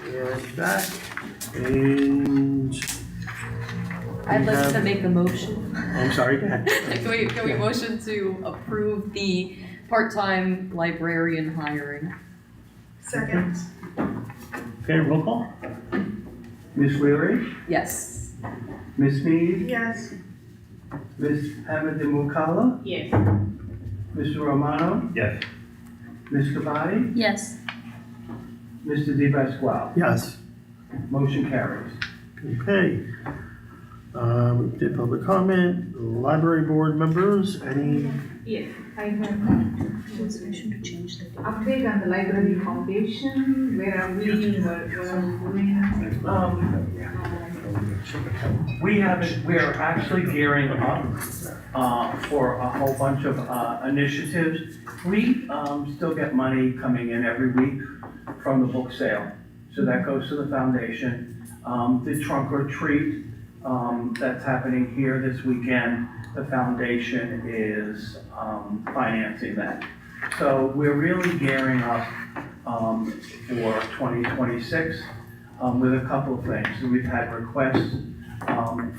[SPEAKER 1] and back, and
[SPEAKER 6] I'd like to
[SPEAKER 1] have-
[SPEAKER 6] make a motion.
[SPEAKER 1] I'm sorry, go ahead.
[SPEAKER 6] Can we motion to approve the part-time librarian hiring?
[SPEAKER 1] Second. Okay, roll call?
[SPEAKER 4] Ms. Leary,
[SPEAKER 6] Yes.
[SPEAKER 4] Ms. Mead,
[SPEAKER 6] Yes.
[SPEAKER 4] Ms. Hamid-Mukala,
[SPEAKER 2] Yes.
[SPEAKER 4] Mr. Romano,
[SPEAKER 5] Yes.
[SPEAKER 4] Ms. Kabadi,
[SPEAKER 2] Yes.
[SPEAKER 4] Mr. Di Pasquale.
[SPEAKER 1] Yes.
[SPEAKER 4] Motion carries.
[SPEAKER 1] Okay. We did public comment, library board members, any,
[SPEAKER 10] Yes, I have
[SPEAKER 2] Resolution to change the date.
[SPEAKER 10] update on the library foundation, where are we, what are we doing?
[SPEAKER 4] We are actually gearing up for a whole bunch of initiatives. We still get money coming in every week from the book sale, so that goes to the foundation. The trunk or treat that's happening here this weekend, the foundation is financing that. So we're really gearing up for 2026 with a couple of things. So we've had requests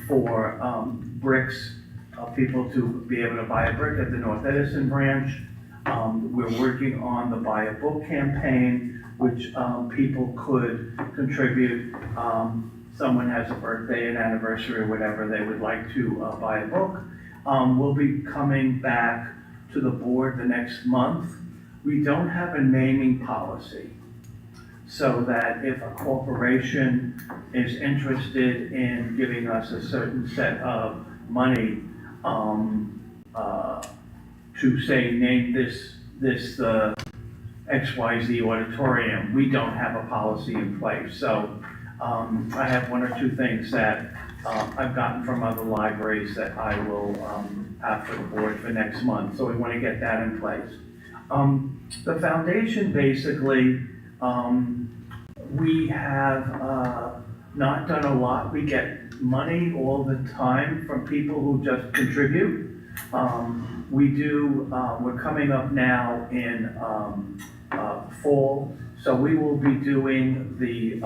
[SPEAKER 4] for bricks, people to be able to buy a brick at the North Edison branch. We're working on the Buy a Book campaign, which people could contribute. Someone has a birthday, an anniversary, or whatever, they would like to buy a book. We'll be coming back to the board the next month. We don't have a naming policy, so that if a corporation is interested in giving us a certain set of money to say, name this XYZ auditorium, we don't have a policy in place. So I have one or two things that I've gotten from other libraries that I will have for the board for next month, so we want to get that in place. The foundation, basically, we have not done a lot. We get money all the time from people who just contribute. We're coming up now in fall, so we will be doing the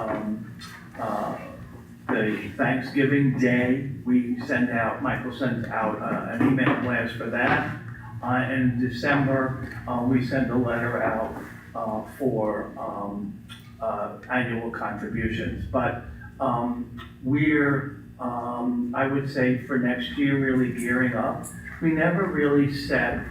[SPEAKER 4] Thanksgiving Day. Michael sends out an email blast for that. In December, we send a letter out for annual contributions. But we're, I would say for next year, really gearing up. We never really set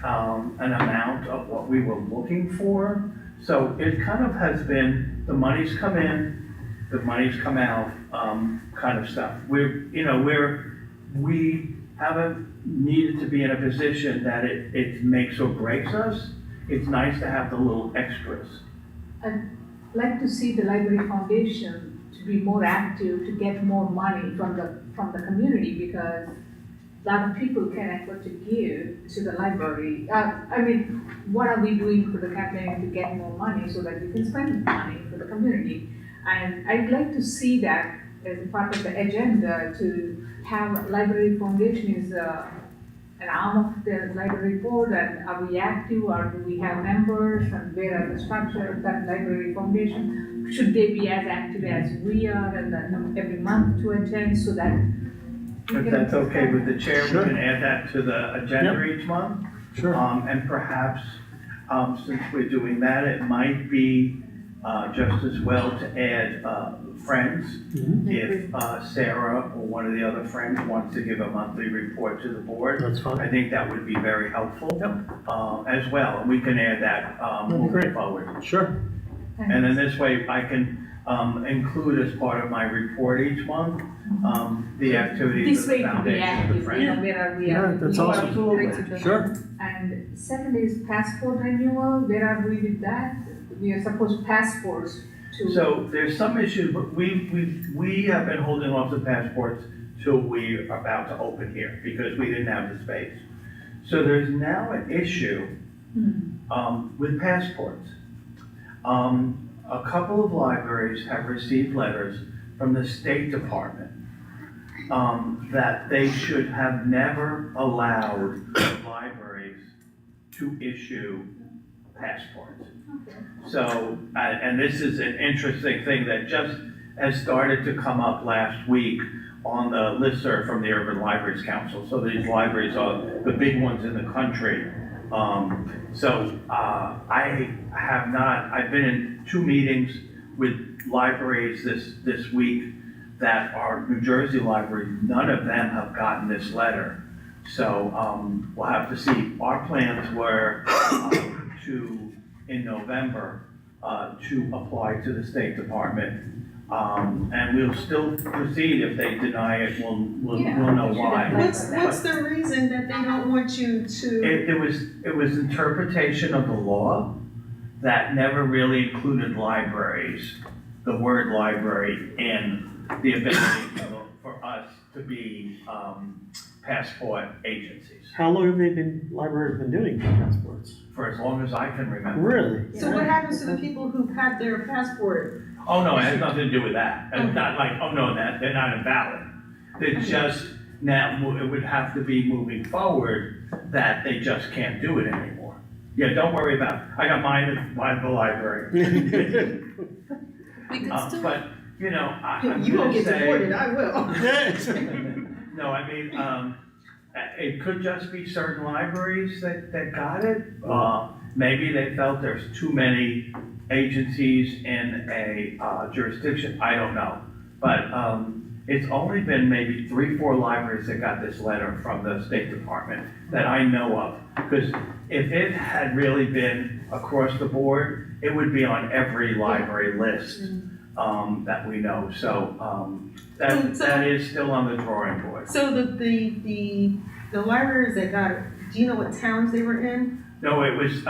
[SPEAKER 4] an amount of what we were looking for. So it kind of has been, the money's come in, the money's come out, kind of stuff. We haven't needed to be in a position that it makes or breaks us. It's nice to have the little extras.
[SPEAKER 10] I'd like to see the library foundation to be more active, to get more money from the community, because a lot of people can afford to give to the library. What are we doing for the campaign to get more money so that we can spend money for the community? And I'd like to see that as a part of the agenda, to have library foundation is an arm of the library board, and are we active, or do we have members, and where are the structure of that library foundation? Should they be as active as we are, and then every month to attend, so that
[SPEAKER 4] If that's okay with the chair, we
[SPEAKER 1] Sure.
[SPEAKER 4] can add that to the agenda each month.
[SPEAKER 1] sure.
[SPEAKER 4] And perhaps, since we're doing that, it might be just as well to add friends.
[SPEAKER 1] Mhm.
[SPEAKER 4] If Sarah or one of the other friends wants to give a monthly report to the board,
[SPEAKER 1] That's
[SPEAKER 4] I
[SPEAKER 1] fine.
[SPEAKER 4] think that would be very helpful as well. And we can add that
[SPEAKER 1] be
[SPEAKER 4] moving
[SPEAKER 1] great.
[SPEAKER 4] forward.
[SPEAKER 1] Sure.
[SPEAKER 4] And then this way I can include as part of my report each month, the activities
[SPEAKER 10] this
[SPEAKER 4] of
[SPEAKER 10] way
[SPEAKER 4] the
[SPEAKER 10] to be
[SPEAKER 4] foundation and the
[SPEAKER 10] active,
[SPEAKER 4] friends.
[SPEAKER 10] where are we?
[SPEAKER 1] Yeah, that's awesome.
[SPEAKER 4] Absolutely.
[SPEAKER 6] Great suggestion.
[SPEAKER 1] Sure.
[SPEAKER 10] And second is passport renewal, where are we with that? We are supposed passports to.
[SPEAKER 4] So there's some issues, but we have been holding off the passports till we are about to open here because we didn't have the space. So there's now an issue with passports. A couple of libraries have received letters from the State Department that they should have never allowed libraries to issue passports. So, and this is an interesting thing that just has started to come up last week on the listserv from the Urban Libraries Council. So these libraries are the big ones in the country. I've been in 2 meetings with libraries this week that are New Jersey libraries. None of them have gotten this letter. So we'll have to see. Our plans were in November to apply to the State Department. And we'll still proceed. If they deny it, we'll know why.
[SPEAKER 11] What's the reason that they don't want you to?
[SPEAKER 4] It was interpretation of the law that never really included libraries, the word library, in the ability for us to be passport agencies.
[SPEAKER 1] How long have libraries been doing passports?
[SPEAKER 4] For as long as I can remember.
[SPEAKER 1] Really?
[SPEAKER 11] So what happens to the people who've had their passport?
[SPEAKER 4] Oh, no, it has nothing to do with that. It's not like, oh, no, they're not invalid. They're just, now, it would have to be moving forward that they just can't do it anymore. Yeah, don't worry about it. I got mine at the library.
[SPEAKER 6] We could still.
[SPEAKER 4] But, you know, I'm
[SPEAKER 11] You won't
[SPEAKER 4] gonna
[SPEAKER 11] get deported,
[SPEAKER 4] say,
[SPEAKER 11] I will.
[SPEAKER 4] no, I mean, it could just be certain libraries that got it. Maybe they felt there's too many agencies in a jurisdiction, I don't know. But it's only been maybe 3-4 libraries that got this letter from the State Department that I know of. Because if it had really been across the board, it would be on every library list that we know. So that is still on the drawing board.
[SPEAKER 11] So the libraries that got it, do you know what towns they were in?
[SPEAKER 4] No, it was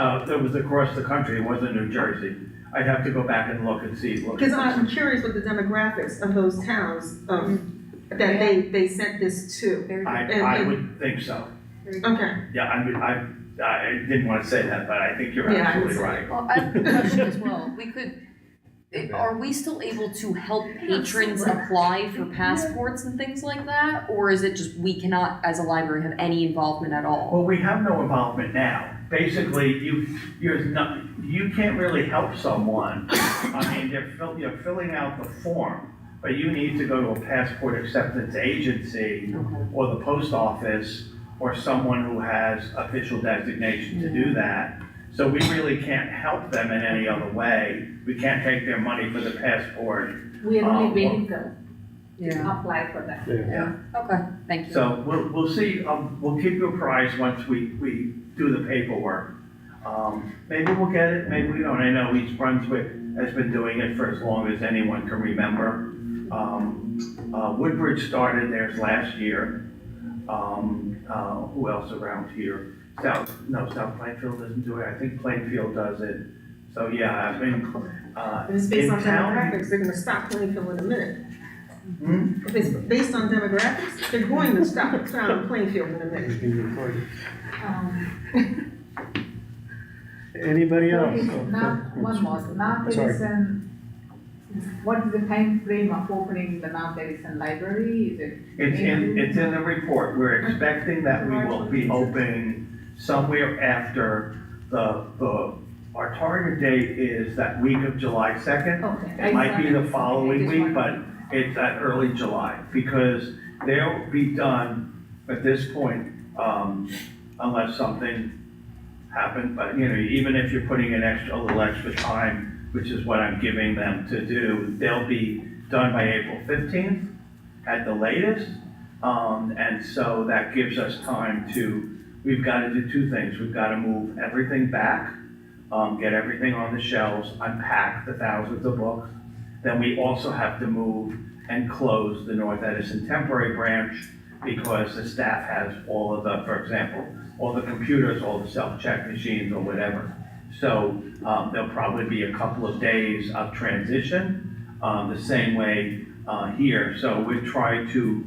[SPEAKER 4] across the country, it wasn't New Jersey. I'd have to go back and look and see.
[SPEAKER 11] Because I'm curious what the demographics of those towns that they sent this to.
[SPEAKER 4] I would think so.
[SPEAKER 11] Okay.
[SPEAKER 4] Yeah, I didn't want to say that, but I think you're
[SPEAKER 11] Yeah,
[SPEAKER 4] absolutely right.
[SPEAKER 6] Well, I have a question as well. Are we still able to help patrons apply for passports and things like that? Or is it just we cannot, as a library, have any involvement at all?
[SPEAKER 4] Well, we have no involvement now. Basically, you can't really help someone. I mean, you're filling out the form, but you need to go to a passport acceptance agency or the post office or someone who has official designation to do that. So we really can't help them in any other way. We can't take their money for the passport.
[SPEAKER 10] We are only waiting to
[SPEAKER 6] Yeah.
[SPEAKER 10] apply for that.
[SPEAKER 4] Yeah.
[SPEAKER 6] Okay, thank you.
[SPEAKER 4] So we'll see, we'll keep you apprised once we do the paperwork. Maybe we'll get it, maybe we don't. I know East Brunswick has been doing it for as long as anyone can remember. Woodbridge started theirs last year. Who else around here? South Plainfield doesn't do it. I think Plainfield does it. So yeah, I mean,
[SPEAKER 11] If it's based
[SPEAKER 4] in
[SPEAKER 11] on
[SPEAKER 4] town.
[SPEAKER 11] demographics, they're gonna stop Plainfield in a minute.
[SPEAKER 4] Hmm?
[SPEAKER 11] If it's based on demographics, they're going to stop Plainfield in a minute.
[SPEAKER 1] Anybody else?
[SPEAKER 10] Now, one more, North
[SPEAKER 1] Sorry.
[SPEAKER 10] Edison, what is the time frame of opening the North Edison library? Is it?
[SPEAKER 4] It's in the report. We're expecting that we will be opening somewhere after our target date is that week of July 2nd.
[SPEAKER 10] Okay.
[SPEAKER 4] It might be the following week, but it's at early July, because they'll be done at this point, unless something happened. But, you know, even if you're putting in a little extra time, which is what I'm giving them to do, they'll be done by April 15th at the latest. And so that gives us time we've got to do 2 things. We've got to move everything back, get everything on the shelves, unpack the thousands of books. Then we also have to move and close the North Edison temporary branch, because the staff has all of for example, all the computers, all the self-check machines or whatever. So there'll probably be a couple of days of transition, the same way here. So we've tried to,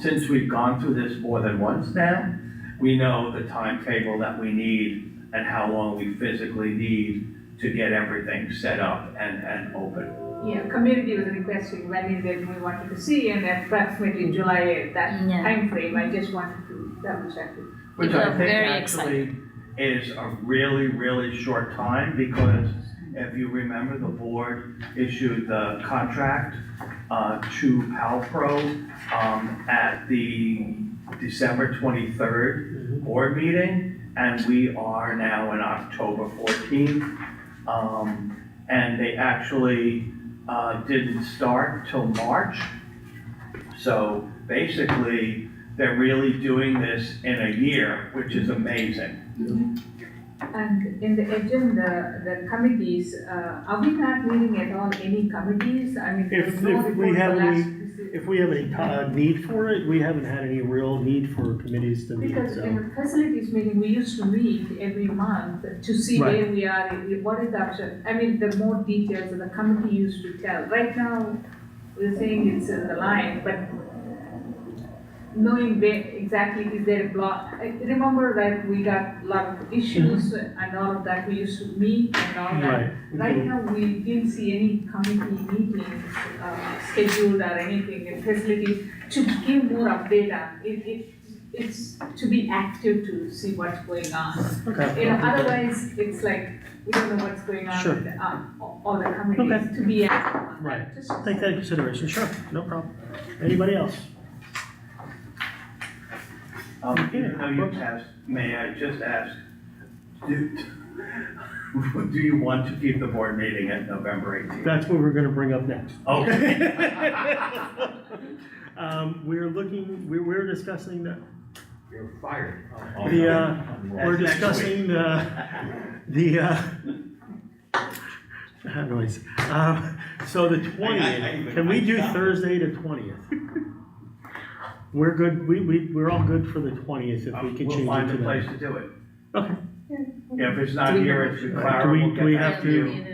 [SPEAKER 4] since we've gone through this more than once now, we know the timetable that we need and how long we physically need to get everything set up and open.
[SPEAKER 10] Yeah, community was requesting when is it we wanted to see, and approximately July 8th, that
[SPEAKER 2] Yeah.
[SPEAKER 10] time frame, I just wanted to double check it.
[SPEAKER 4] Which
[SPEAKER 2] People
[SPEAKER 4] I
[SPEAKER 2] are
[SPEAKER 4] think
[SPEAKER 2] very
[SPEAKER 4] actually is a really, really short time because if you remember, the board issued the contract to Palpro at the December 23rd board meeting, and we are now in October 14th. And they actually didn't start till March. So basically, they're really doing this in a year, which is amazing.
[SPEAKER 10] And in the agenda, the committees, are we not meeting at all any committees? I mean, there was no
[SPEAKER 1] If we
[SPEAKER 10] report
[SPEAKER 1] have
[SPEAKER 10] for
[SPEAKER 1] any-
[SPEAKER 10] last.
[SPEAKER 1] If we have any need for it, we haven't had any real need for committees to meet,
[SPEAKER 10] Because
[SPEAKER 1] so.
[SPEAKER 10] in the facilities meeting, we used to meet every month to see
[SPEAKER 1] Right.
[SPEAKER 10] where we are, what is the option. I mean, the more details the committee used to tell. Right now, we're saying it's in the line, but knowing where exactly is there a block. I remember that we got a lot of issues and all of that, we used to meet and all that.
[SPEAKER 1] Right.
[SPEAKER 10] Right now, we didn't see any committee meetings scheduled or anything in facilities to give more update on. It's to be active to see what's going on.
[SPEAKER 1] Okay.
[SPEAKER 10] You know, otherwise, it's like, we don't know what's going on
[SPEAKER 1] Sure.
[SPEAKER 10] with all the committees, to be active on that.
[SPEAKER 1] Right.
[SPEAKER 10] Just-
[SPEAKER 1] Take that into consideration, sure, no problem. Anybody else?
[SPEAKER 4] Even though you asked, may I just ask, do you want to keep the board meeting at November 18th?
[SPEAKER 1] That's what we're gonna bring up next.
[SPEAKER 4] Okay.
[SPEAKER 1] We're discussing
[SPEAKER 5] You're fired.
[SPEAKER 1] we're
[SPEAKER 4] That's next
[SPEAKER 1] discussing noise. So the 20th, can we do Thursday the 20th? We're good, we're all good for the 20th if we can
[SPEAKER 4] We'll
[SPEAKER 1] change it
[SPEAKER 4] find
[SPEAKER 1] to
[SPEAKER 4] a place
[SPEAKER 1] that.
[SPEAKER 4] to do it.
[SPEAKER 1] Okay,
[SPEAKER 4] If it's not
[SPEAKER 6] Do we-
[SPEAKER 4] here, it's Clara,
[SPEAKER 1] Do we-
[SPEAKER 4] we'll
[SPEAKER 1] do we
[SPEAKER 4] get
[SPEAKER 1] have
[SPEAKER 4] back
[SPEAKER 1] to-
[SPEAKER 4] to you.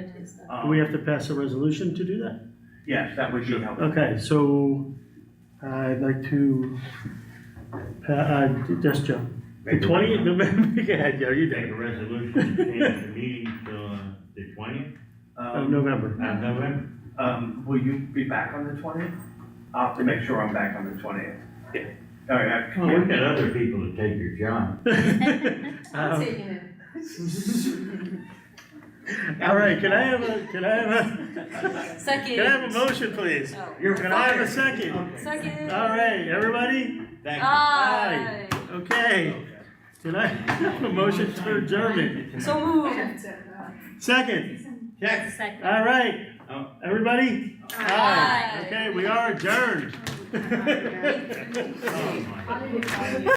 [SPEAKER 1] do we have to pass a resolution to do that?
[SPEAKER 4] Yes, that would be helpful.
[SPEAKER 1] Okay, so I'd like to, just Joe. The
[SPEAKER 5] Make a
[SPEAKER 1] 20th, November, go ahead, Joe, you
[SPEAKER 5] Take
[SPEAKER 1] did.
[SPEAKER 5] a resolution to change the meeting till the 20th
[SPEAKER 1] Of November.
[SPEAKER 5] of November.
[SPEAKER 4] Will you be back on the 20th? I'll have to make sure I'm back on the 20th. Yeah. All right,
[SPEAKER 5] Well, we've got other people to take your job.
[SPEAKER 6] I'm taking it.
[SPEAKER 1] All right, can I have
[SPEAKER 6] Second.
[SPEAKER 1] a motion, please?
[SPEAKER 6] Oh.
[SPEAKER 5] You're
[SPEAKER 1] Can I have a second?
[SPEAKER 6] Second.
[SPEAKER 1] All right, everybody?
[SPEAKER 5] Thank
[SPEAKER 6] Aye.
[SPEAKER 1] Okay. Can I have a motion for adjournment?
[SPEAKER 6] So moved.
[SPEAKER 1] Second.
[SPEAKER 5] Check.
[SPEAKER 2] Second.
[SPEAKER 1] All right,
[SPEAKER 5] Oh.
[SPEAKER 1] everybody?
[SPEAKER 6] Aye.
[SPEAKER 1] Okay, we are adjourned.
[SPEAKER 5] Oh, my.
[SPEAKER 10] Holiday party.